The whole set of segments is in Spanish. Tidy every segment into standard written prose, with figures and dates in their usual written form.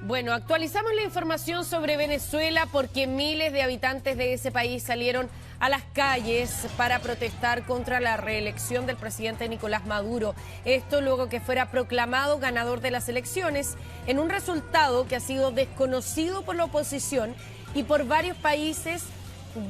Bueno, actualizamos la información sobre Venezuela porque miles de habitantes de ese país salieron a las calles para protestar contra la reelección del presidente Nicolás Maduro. Esto luego que fuera proclamado ganador de las elecciones en un resultado que ha sido desconocido por la oposición y por varios países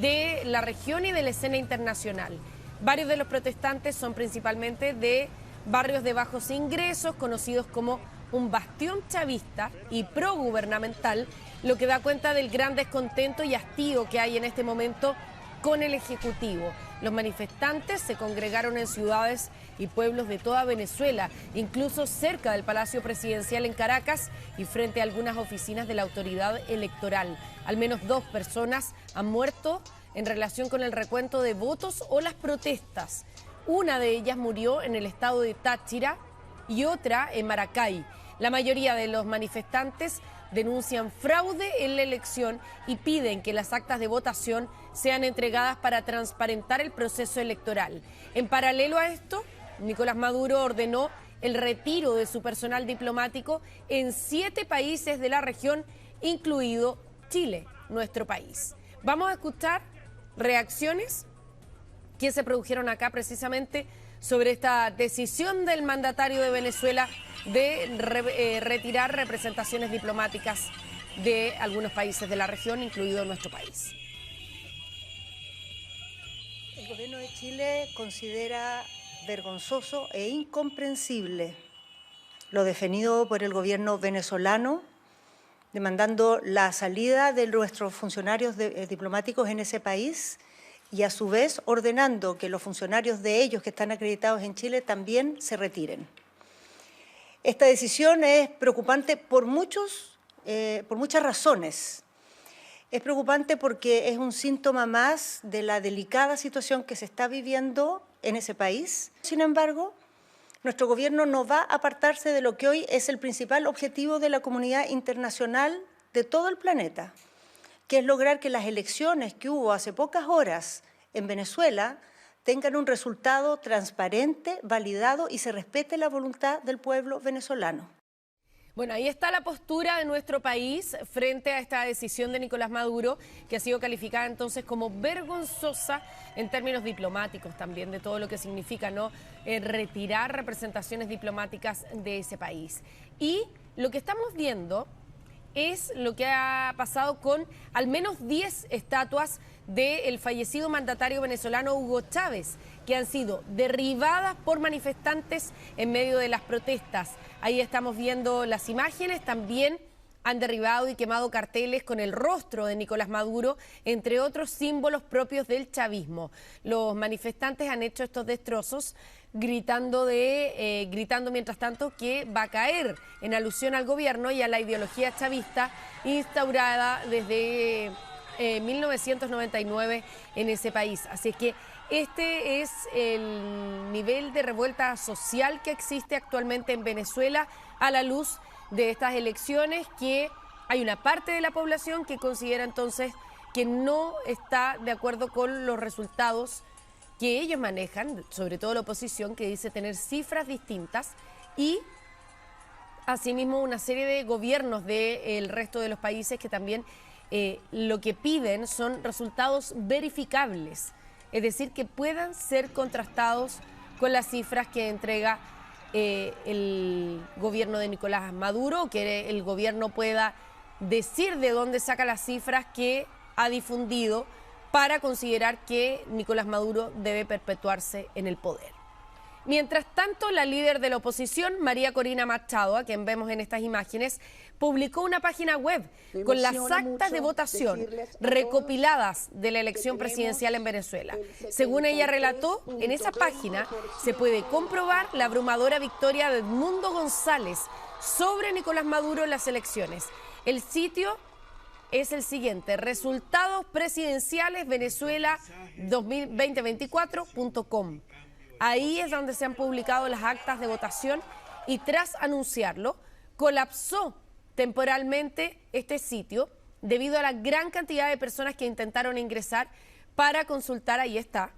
de la región y de la escena internacional. Varios de los protestantes son principalmente de barrios de bajos ingresos, conocidos como un bastión chavista y progubernamental, lo que da cuenta del gran descontento y hastío que hay en este momento con el Ejecutivo. Los manifestantes se congregaron en ciudades y pueblos de toda Venezuela, incluso cerca del Palacio Presidencial en Caracas y frente a algunas oficinas de la autoridad electoral. Al menos 2 personas han muerto en relación con el recuento de votos o las protestas. Una de ellas murió en el estado de Táchira y otra en Maracay. La mayoría de los manifestantes denuncian fraude en la elección y piden que las actas de votación sean entregadas para transparentar el proceso electoral. En paralelo a esto, Nicolás Maduro ordenó el retiro de su personal diplomático en 7 países de la región, incluido Chile, nuestro país. Vamos a escuchar reacciones que se produjeron acá precisamente sobre esta decisión del mandatario de Venezuela de retirar representaciones diplomáticas de algunos países de la región, incluido nuestro país. El gobierno de Chile considera vergonzoso e incomprensible lo definido por el gobierno venezolano, demandando la salida de nuestros funcionarios diplomáticos en ese país y a su vez ordenando que los funcionarios de ellos que están acreditados en Chile también se retiren. Esta decisión es preocupante por muchas razones. Es preocupante porque es un síntoma más de la delicada situación que se está viviendo en ese país. Sin embargo, nuestro gobierno no va a apartarse de lo que hoy es el principal objetivo de la comunidad internacional de todo el planeta, que es lograr que las elecciones que hubo hace pocas horas en Venezuela tengan un resultado transparente, validado y se respete la voluntad del pueblo venezolano. Bueno, ahí está la postura de nuestro país frente a esta decisión de Nicolás Maduro, que ha sido calificada entonces como vergonzosa en términos diplomáticos también, de todo lo que significa, ¿no? Retirar representaciones diplomáticas de ese país. Y lo que estamos viendo es lo que ha pasado con al menos 10 estatuas del fallecido mandatario venezolano Hugo Chávez, que han sido derribadas por manifestantes en medio de las protestas. Ahí estamos viendo las imágenes, también han derribado y quemado carteles con el rostro de Nicolás Maduro, entre otros símbolos propios del chavismo. Los manifestantes han hecho estos destrozos gritando mientras tanto que va a caer, en alusión al gobierno y a la ideología chavista instaurada desde 1999 en ese país. Así que este es el nivel de revuelta social que existe actualmente en Venezuela a la luz de estas elecciones, que hay una parte de la población que considera entonces que no está de acuerdo con los resultados que ellos manejan, sobre todo la oposición, que dice tener cifras distintas, y asimismo una serie de gobiernos del resto de los países que también lo que piden son resultados verificables, es decir, que puedan ser contrastados con las cifras que entrega el gobierno de Nicolás Maduro, que el gobierno pueda decir de dónde saca las cifras que ha difundido para considerar que Nicolás Maduro debe perpetuarse en el poder. Mientras tanto, la líder de la oposición, María Corina Machado, a quien vemos en estas imágenes, publicó una página web con las actas de votación recopiladas de la elección presidencial en Venezuela. Según ella relató, en esa página se puede comprobar la abrumadora victoria de Edmundo González sobre Nicolás Maduro en las elecciones. El sitio es el siguiente: resultados presidenciales Venezuela 2024.com. Ahí es donde se han publicado las actas de votación y tras anunciarlo, colapsó temporalmente este sitio debido a la gran cantidad de personas que intentaron ingresar para consultar, ahí está,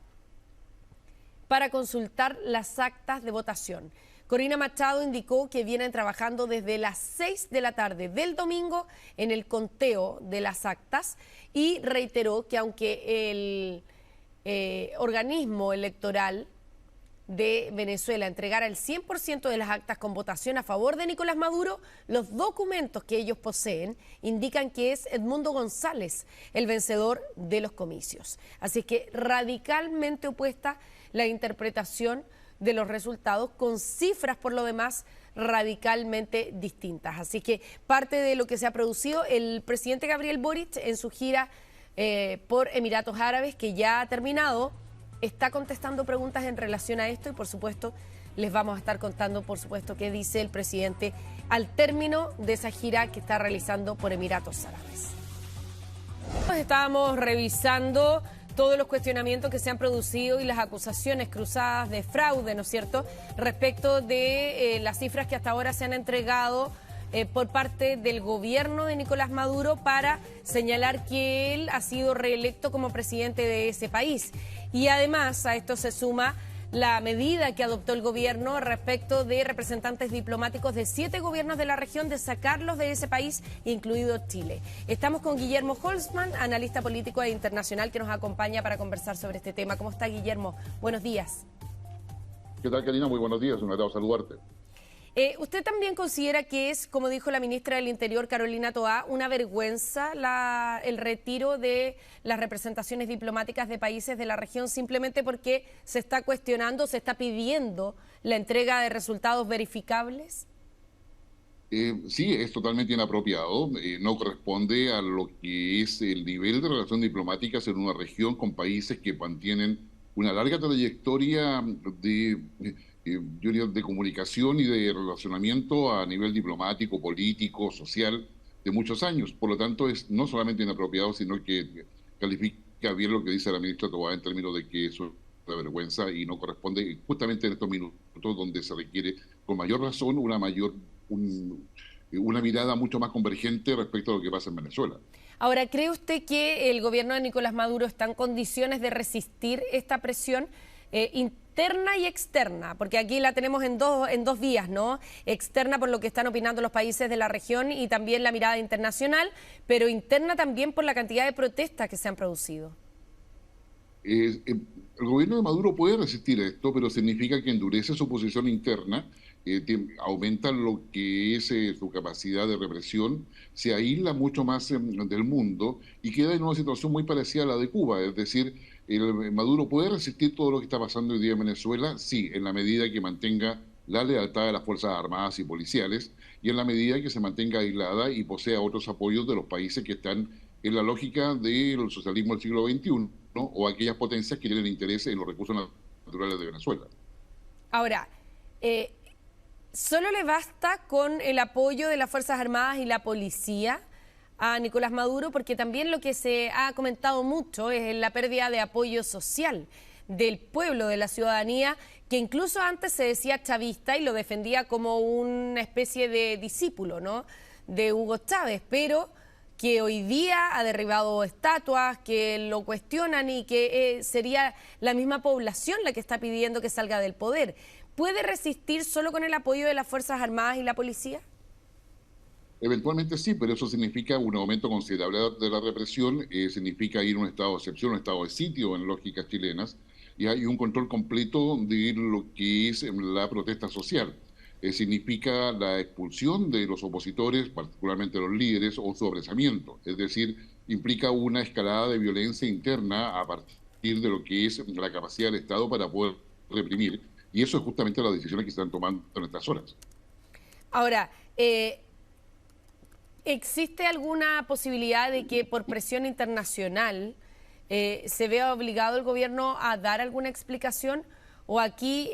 para consultar las actas de votación. Corina Machado indicó que vienen trabajando desde las 6 de la tarde del domingo en el conteo de las actas y reiteró que aunque el organismo electoral de Venezuela entregara el 100% de las actas con votación a favor de Nicolás Maduro, los documentos que ellos poseen indican que es Edmundo González el vencedor de los comicios. Así que radicalmente opuesta la interpretación de los resultados, con cifras por lo demás radicalmente distintas. Así que parte de lo que se ha producido, el presidente Gabriel Boric en su gira por Emiratos Árabes, que ya ha terminado, está contestando preguntas en relación a esto y por supuesto les vamos a estar contando por supuesto qué dice el presidente al término de esa gira que está realizando por Emiratos Árabes. Estábamos revisando todos los cuestionamientos que se han producido y las acusaciones cruzadas de fraude, ¿no es cierto?, respecto de las cifras que hasta ahora se han entregado por parte del gobierno de Nicolás Maduro para señalar que él ha sido reelecto como presidente de ese país. Y además a esto se suma la medida que adoptó el gobierno respecto de representantes diplomáticos de 7 gobiernos de la región de sacarlos de ese país, incluido Chile. Estamos con Guillermo Holzman, analista político e internacional, que nos acompaña para conversar sobre este tema. ¿Cómo está, Guillermo? Buenos días. ¿Qué tal, Karina? Muy buenos días, un agrado saludarte. ¿Usted también considera que es, como dijo la ministra del Interior, Carolina Toá, una vergüenza el retiro de las representaciones diplomáticas de países de la región simplemente porque se está cuestionando, se está pidiendo la entrega de resultados verificables? Sí, es totalmente inapropiado, no corresponde a lo que es el nivel de relaciones diplomáticas en una región con países que mantienen una larga trayectoria de comunicación y de relacionamiento a nivel diplomático, político, social, de muchos años. Por lo tanto, es no solamente inapropiado, sino que califica bien lo que dice la ministra Toá en términos de que eso es una vergüenza y no corresponde justamente en estos minutos donde se requiere con mayor razón una mirada mucho más convergente respecto a lo que pasa en Venezuela. Ahora, ¿cree usted que el gobierno de Nicolás Maduro está en condiciones de resistir esta presión interna y externa? Porque aquí la tenemos en dos vías, ¿no? Externa por lo que están opinando los países de la región y también la mirada internacional, pero interna también por la cantidad de protestas que se han producido. El gobierno de Maduro puede resistir esto, pero significa que endurece su posición interna, aumenta lo que es su capacidad de represión, se aísla mucho más del mundo y queda en una situación muy parecida a la de Cuba. Es decir, Maduro puede resistir todo lo que está pasando hoy día en Venezuela, sí, en la medida que mantenga la lealtad de las Fuerzas Armadas y policiales y en la medida que se mantenga aislada y posea otros apoyos de los países que están en la lógica del socialismo del siglo XXI, ¿no? O aquellas potencias que tienen interés en los recursos naturales de Venezuela. Ahora, ¿solo le basta con el apoyo de las Fuerzas Armadas y la policía a Nicolás Maduro? Porque también lo que se ha comentado mucho es la pérdida de apoyo social del pueblo, de la ciudadanía, que incluso antes se decía chavista y lo defendía como una especie de discípulo, ¿no?, de Hugo Chávez, pero que hoy día ha derribado estatuas, que lo cuestionan y que sería la misma población la que está pidiendo que salga del poder. ¿Puede resistir solo con el apoyo de las Fuerzas Armadas y la policía? Eventualmente sí, pero eso significa un aumento considerable de la represión, significa ir a un estado de excepción, un estado de sitio en lógicas chilenas, y hay un control completo de lo que es la protesta social. Significa la expulsión de los opositores, particularmente los líderes, o su apresamiento. Es decir, implica una escalada de violencia interna a partir de lo que es la capacidad del Estado para poder reprimir. Y eso es justamente las decisiones que se están tomando en estas horas. Ahora, ¿existe alguna posibilidad de que por presión internacional se vea obligado el gobierno a dar alguna explicación? O aquí,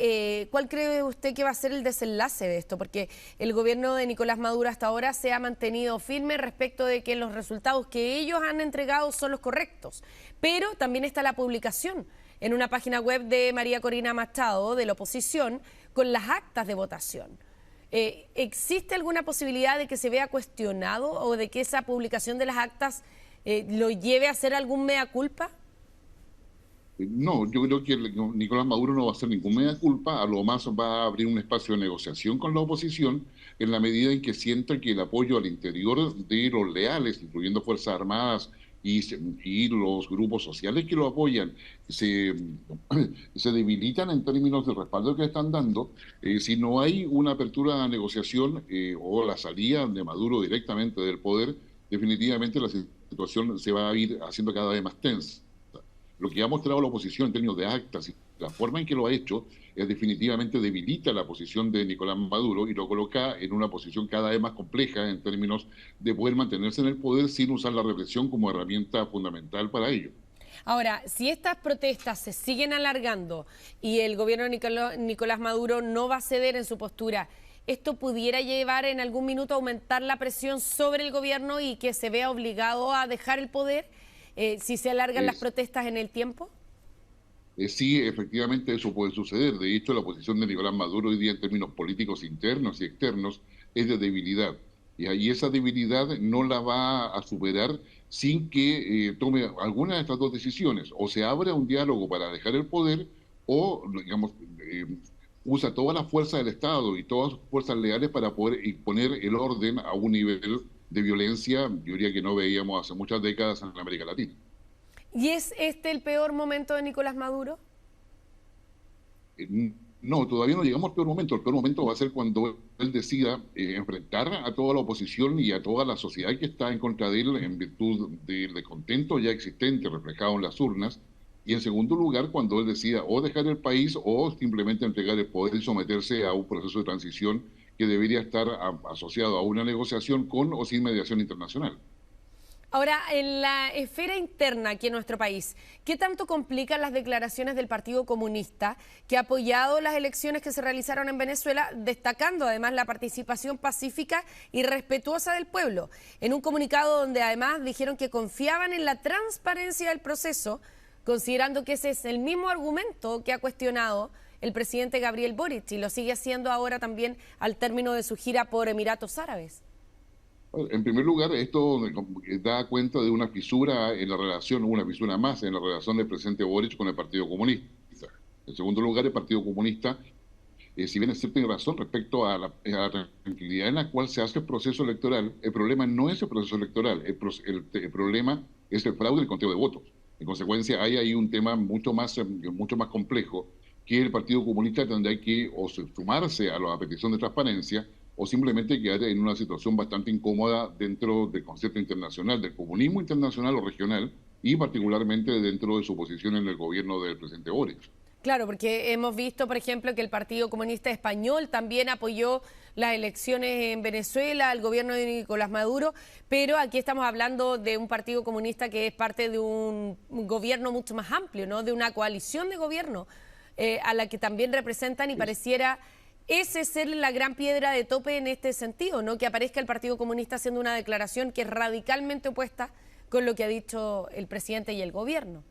¿cuál cree usted que va a ser el desenlace de esto? Porque el gobierno de Nicolás Maduro hasta ahora se ha mantenido firme respecto de que los resultados que ellos han entregado son los correctos. Pero también está la publicación en una página web de María Corina Machado, de la oposición, con las actas de votación. ¿Existe alguna posibilidad de que se vea cuestionado o de que esa publicación de las actas lo lleve a hacer algún mea culpa? No, yo creo que Nicolás Maduro no va a hacer ninguna mea culpa, a lo más va a abrir un espacio de negociación con la oposición en la medida en que sienta que el apoyo al interior de los leales, incluyendo Fuerzas Armadas y los grupos sociales que lo apoyan, se, se debilitan en términos de respaldo que están dando. Si no hay una apertura a negociación o la salida de Maduro directamente del poder, definitivamente la situación se va a ir haciendo cada vez más tensa. Lo que ha mostrado la oposición en términos de actas y la forma en que lo ha hecho definitivamente debilita la posición de Nicolás Maduro y lo coloca en una posición cada vez más compleja en términos de poder mantenerse en el poder sin usar la represión como herramienta fundamental para ello. Ahora, si estas protestas se siguen alargando y el gobierno de Nicolás Maduro no va a ceder en su postura, ¿esto pudiera llevar en algún minuto a aumentar la presión sobre el gobierno y que se vea obligado a dejar el poder si se alargan las protestas en el tiempo? Sí, efectivamente eso puede suceder. De hecho, la posición de Nicolás Maduro hoy día en términos políticos internos y externos es de debilidad. Y ahí esa debilidad no la va a superar sin que tome alguna de estas dos decisiones. O se abre un diálogo para dejar el poder o, digamos, usa toda la fuerza del Estado y todas sus fuerzas leales para poder imponer el orden a un nivel de violencia, yo diría que no veíamos hace muchas décadas en América Latina. ¿Y es este el peor momento de Nicolás Maduro? No, todavía no llegamos al peor momento. El peor momento va a ser cuando él decida enfrentar a toda la oposición y a toda la sociedad que está en contra de él en virtud del descontento ya existente reflejado en las urnas. Y en segundo lugar, cuando él decida o dejar el país o simplemente entregar el poder y someterse a un proceso de transición que debería estar asociado a una negociación con o sin mediación internacional. Ahora, en la esfera interna aquí en nuestro país, ¿qué tanto complican las declaraciones del Partido Comunista, que ha apoyado las elecciones que se realizaron en Venezuela, destacando además la participación pacífica y respetuosa del pueblo? En un comunicado donde además dijeron que confiaban en la transparencia del proceso, considerando que ese es el mismo argumento que ha cuestionado el presidente Gabriel Boric y lo sigue haciendo ahora también al término de su gira por Emiratos Árabes. En primer lugar, esto da cuenta de una fisura en la relación, una fisura más en la relación del presidente Boric con el Partido Comunista. En segundo lugar, el Partido Comunista, si bien es cierto, tiene razón respecto a la tranquilidad en la cual se hace el proceso electoral, el problema no es el proceso electoral, el problema es el fraude y el conteo de votos. En consecuencia, hay ahí un tema mucho más complejo que el Partido Comunista tendrá que o sumarse a la petición de transparencia o simplemente quedar en una situación bastante incómoda dentro del concepto internacional, del comunismo internacional o regional, y particularmente dentro de su posición en el gobierno del presidente Boric. Claro, porque hemos visto, por ejemplo, que el Partido Comunista Español también apoyó las elecciones en Venezuela, al gobierno de Nicolás Maduro, pero aquí estamos hablando de un Partido Comunista que es parte de un gobierno mucho más amplio, ¿no? De una coalición de gobierno a la que también representan y pareciera ese ser la gran piedra de tope en este sentido, ¿no? Que aparezca el Partido Comunista haciendo una declaración que es radicalmente opuesta con lo que ha dicho el presidente y el gobierno.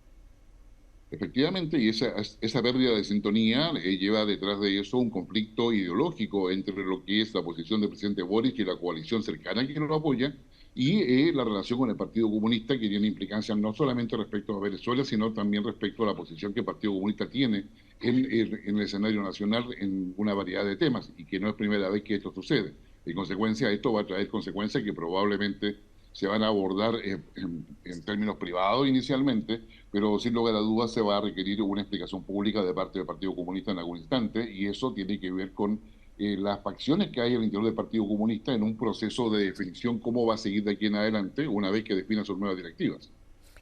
Efectivamente, y esa pérdida de sintonía lleva detrás de eso un conflicto ideológico entre lo que es la posición del presidente Boric y la coalición cercana que lo apoya, y la relación con el Partido Comunista, que tiene implicancias no solamente respecto a Venezuela, sino también respecto a la posición que el Partido Comunista tiene en el escenario nacional en una variedad de temas, y que no es primera vez que esto sucede. En consecuencia, esto va a traer consecuencias que probablemente se van a abordar en términos privados inicialmente, pero sin lugar a dudas se va a requerir una explicación pública de parte del Partido Comunista en algún instante, y eso tiene que ver con las facciones que hay al interior del Partido Comunista en un proceso de definición cómo va a seguir de aquí en adelante una vez que defina sus nuevas directivas.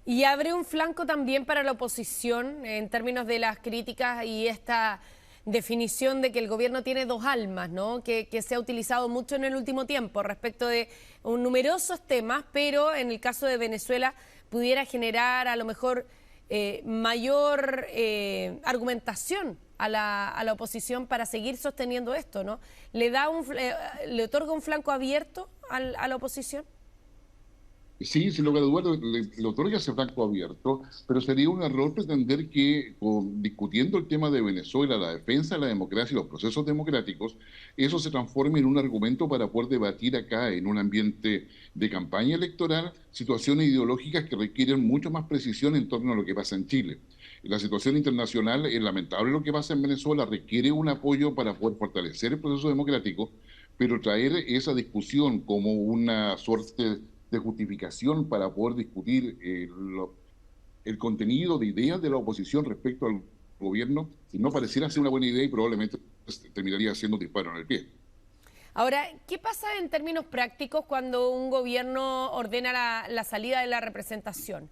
Y abre un flanco también para la oposición en términos de las críticas y esta definición de que el gobierno tiene dos almas, ¿no? Que se ha utilizado mucho en el último tiempo respecto de numerosos temas, pero en el caso de Venezuela pudiera generar a lo mejor mayor argumentación a la oposición para seguir sosteniendo esto, ¿no? ¿Le otorga un flanco abierto a la oposición? Sí, sin lugar a dudas, le otorga ese flanco abierto, pero sería un error pretender que, discutiendo el tema de Venezuela, la defensa de la democracia y los procesos democráticos, eso se transforme en un argumento para poder debatir acá, en un ambiente de campaña electoral, situaciones ideológicas que requieren mucho más precisión en torno a lo que pasa en Chile. la situación internacional es lamentable lo que pasa en Venezuela, requiere un apoyo para poder fortalecer el proceso democrático, pero traer esa discusión como una suerte de justificación para poder discutir el contenido de ideas de la oposición respecto al gobierno, no pareciera ser una buena idea y probablemente terminaría siendo un disparo en el pie. Ahora, ¿qué pasa en términos prácticos cuando un gobierno ordena la salida de la representación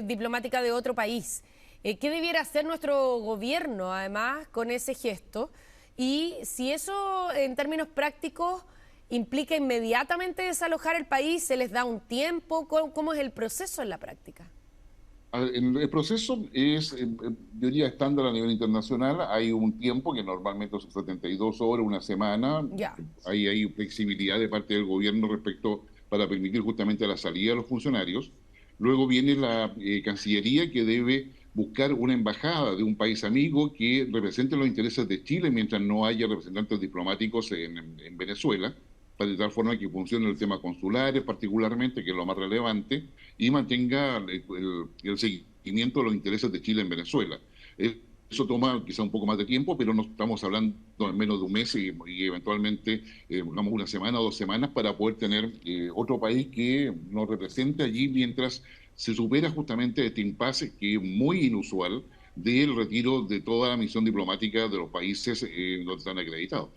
diplomática de otro país? ¿Qué debiera hacer nuestro gobierno, además, con ese gesto? Y si eso, en términos prácticos, implica inmediatamente desalojar el país, ¿se les da un tiempo? ¿Cómo es el proceso en la práctica? El proceso es, yo diría, estándar a nivel internacional. Hay un tiempo que normalmente son 72 horas, una semana. Ya. Hay flexibilidad de parte del gobierno respecto para permitir justamente la salida de los funcionarios. Luego viene la Cancillería, que debe buscar una embajada de un país amigo que represente los intereses de Chile mientras no haya representantes diplomáticos en Venezuela, para de tal forma que funcione el tema consulares particularmente, que es lo más relevante, y mantenga el seguimiento de los intereses de Chile en Venezuela. Eso toma quizá un poco más de tiempo, pero no estamos hablando en menos de un mes y eventualmente, digamos, una semana o 2 semanas para poder tener otro país que nos represente allí mientras se supera justamente este impasse que es muy inusual del retiro de toda la misión diplomática de los países donde están acreditados.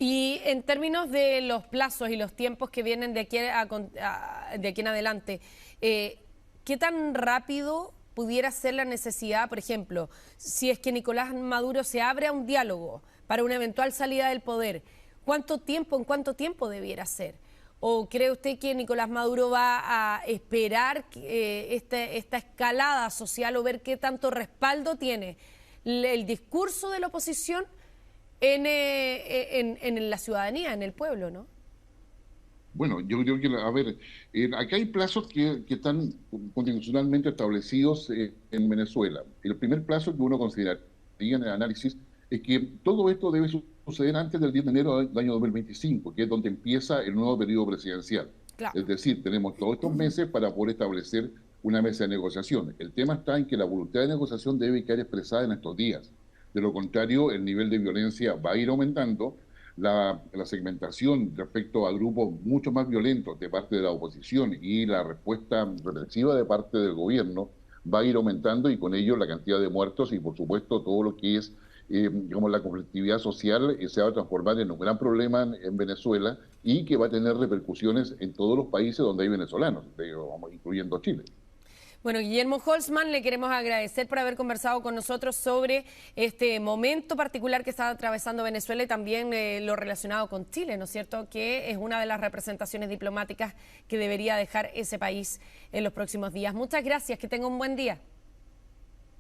Y en términos de los plazos y los tiempos que vienen de aquí, de aquí en adelante, ¿qué tan rápido pudiera ser la necesidad, por ejemplo, si es que Nicolás Maduro se abre a un diálogo para una eventual salida del poder? ¿En cuánto tiempo debiera ser? ¿O cree usted que Nicolás Maduro va a esperar esta escalada social o ver qué tanto respaldo tiene el discurso de la oposición en la ciudadanía, en el pueblo, ¿no? Bueno, yo creo que, a ver, acá hay plazos que están constitucionalmente establecidos en Venezuela. El primer plazo que uno consideraría en el análisis es que todo esto debe suceder antes del 10 de enero del año 2025, que es donde empieza el nuevo periodo presidencial. Claro. Es decir, tenemos todos estos meses para poder establecer una mesa de negociación. El tema está en que la voluntad de negociación debe quedar expresada en estos días. De lo contrario, el nivel de violencia va a ir aumentando. La segmentación respecto a grupos mucho más violentos de parte de la oposición y la respuesta represiva de parte del gobierno va a ir aumentando, y con ello la cantidad de muertos y por supuesto todo lo que es digamos, la conflictividad social se va a transformar en un gran problema en Venezuela, y que va a tener repercusiones en todos los países donde hay venezolanos, incluyendo Chile. Bueno, Guillermo Holzmann, le queremos agradecer por haber conversado con nosotros sobre este momento particular que está atravesando Venezuela y también lo relacionado con Chile, ¿no es cierto?, que es una de las representaciones diplomáticas que debería dejar ese país en los próximos días. Muchas gracias, que tenga un buen día.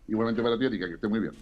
Igualmente para ti, Erika, que esté muy bien.